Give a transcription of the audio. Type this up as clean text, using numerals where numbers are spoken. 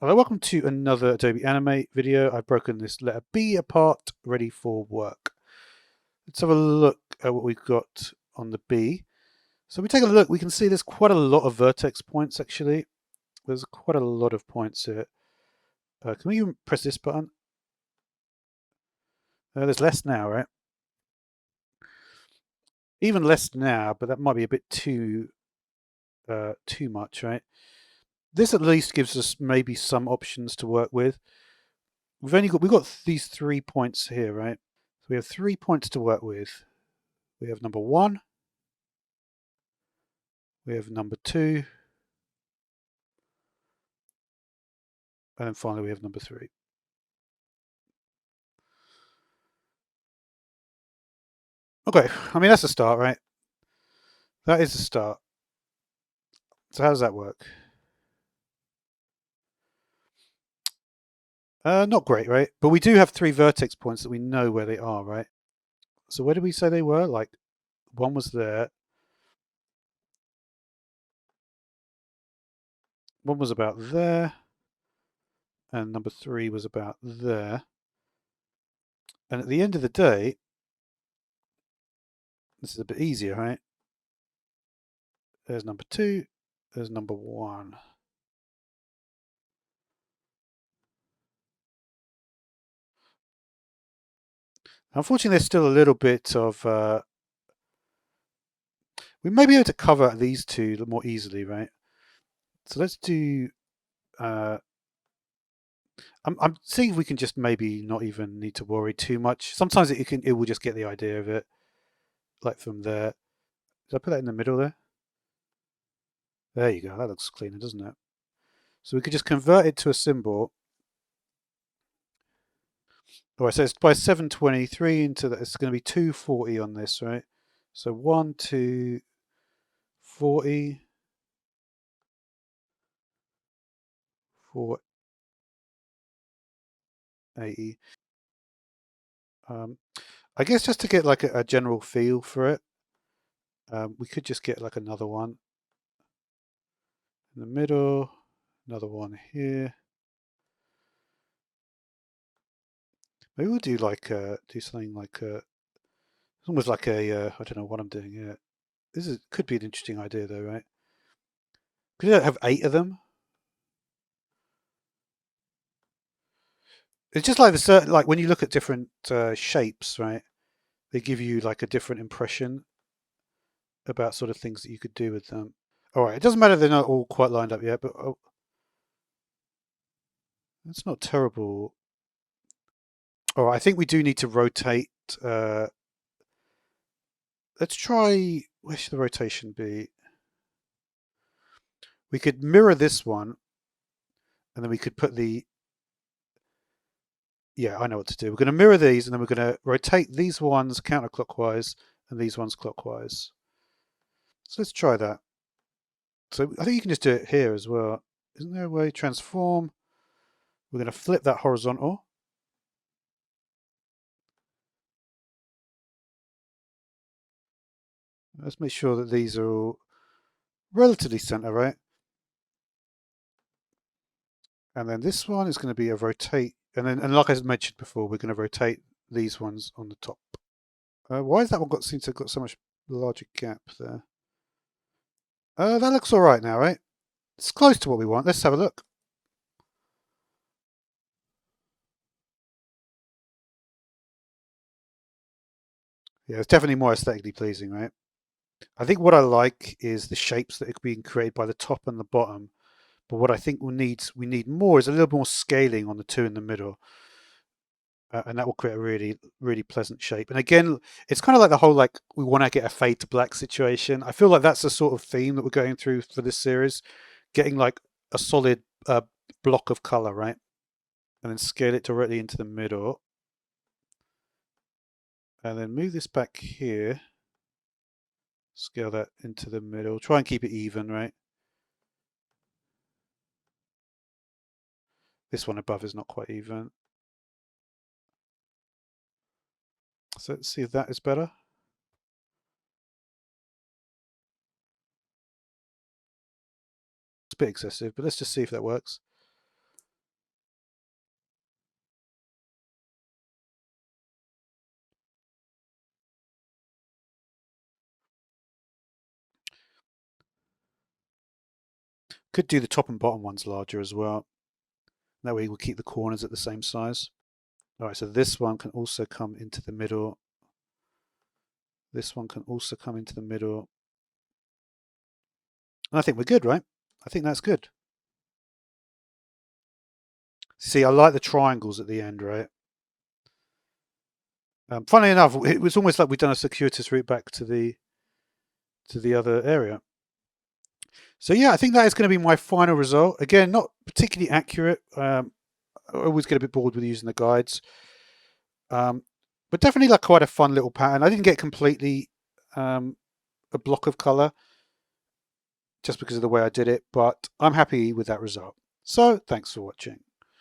Hello, welcome to another Adobe Animate video. I've broken this letter B apart, ready for work. Let's have a look at what we've got on the B. So we take a look, we can see there's quite a lot of vertex points actually. There's quite a lot of points here. Can we even press this button? There's less now, right? Even less now, but that might be a bit too much, right? This at least gives us maybe some options to work with. We've got these 3 points here, right? So we have 3 points to work with. We have number 1, we have number 2, and then finally we have number 3. Okay, I mean that's a start, right? That is a start. So how does that work? Not great, right? But we do have 3 vertex points that we know where they are, right? So where did we say they were? Like, one was there, one was about there, and number 3 was about there. And at the end of the day, this is a bit easier, right? There's number 2, there's number 1. Unfortunately, there's still a little bit of... we may be able to cover these two more easily, right? So let's do... I'm seeing if we can just maybe not even need to worry too much. Sometimes it will just get the idea of it, like from there. Did I put that in the middle there? There you go. That looks cleaner, doesn't it? So we could just convert it to a symbol. All right, so it's by 723 into that. It's going to be 240 on this, right? So 1, 2, 40, 480. I guess just to get like a general feel for it, we could just get like another one in the middle, another one here. Maybe we'll do like do something like it's almost like a I don't know what I'm doing here. Could be an interesting idea though, right? Could you have 8 of them? It's just like the certain like when you look at different shapes, right? They give you like a different impression about sort of things that you could do with them. All right, it doesn't matter they're not all quite lined up yet, but oh, it's not terrible. All right, I think we do need to rotate. Let's try. Where should the rotation be? We could mirror this one, and then we could put the. Yeah, I know what to do. We're going to mirror these, and then we're going to rotate these ones counterclockwise and these ones clockwise. So let's try that. So I think you can just do it here as well. Isn't there a way? Transform. We're going to flip that horizontal. Let's make sure that these are all relatively center, right? And then this one is going to be a rotate. And like I mentioned before, we're going to rotate these ones on the top. Why has that one seems to have got so much larger gap there? That looks all right now, right? It's close to what we want. Let's have a look. Yeah, it's definitely more aesthetically pleasing, right? I think what I like is the shapes that are being created by the top and the bottom. But what I think we need more is a little more scaling on the two in the middle. And that will create a really, really pleasant shape. And again, it's kind of like the whole like we want to get a fade to black situation. I feel like that's the sort of theme that we're going through for this series, getting like a solid block of color, right? And then scale it directly into the middle. And then move this back here. Scale that into the middle. Try and keep it even, right? This one above is not quite even. So let's see if that is better. It's a bit excessive, but let's just see if that works. Could do the top and bottom ones larger as well. That way we'll keep the corners at the same size. All right, so this one can also come into the middle. This one can also come into the middle. And I think we're good, right? I think that's good. See, I like the triangles at the end, right? Funnily enough, it was almost like we'd done a circuitous route back to the other area. So yeah, I think that is going to be my final result. Again, not particularly accurate. I always get a bit bored with using the guides. But definitely like quite a fun little pattern. I didn't get completely a block of color just because of the way I did it, but I'm happy with that result. So thanks for watching.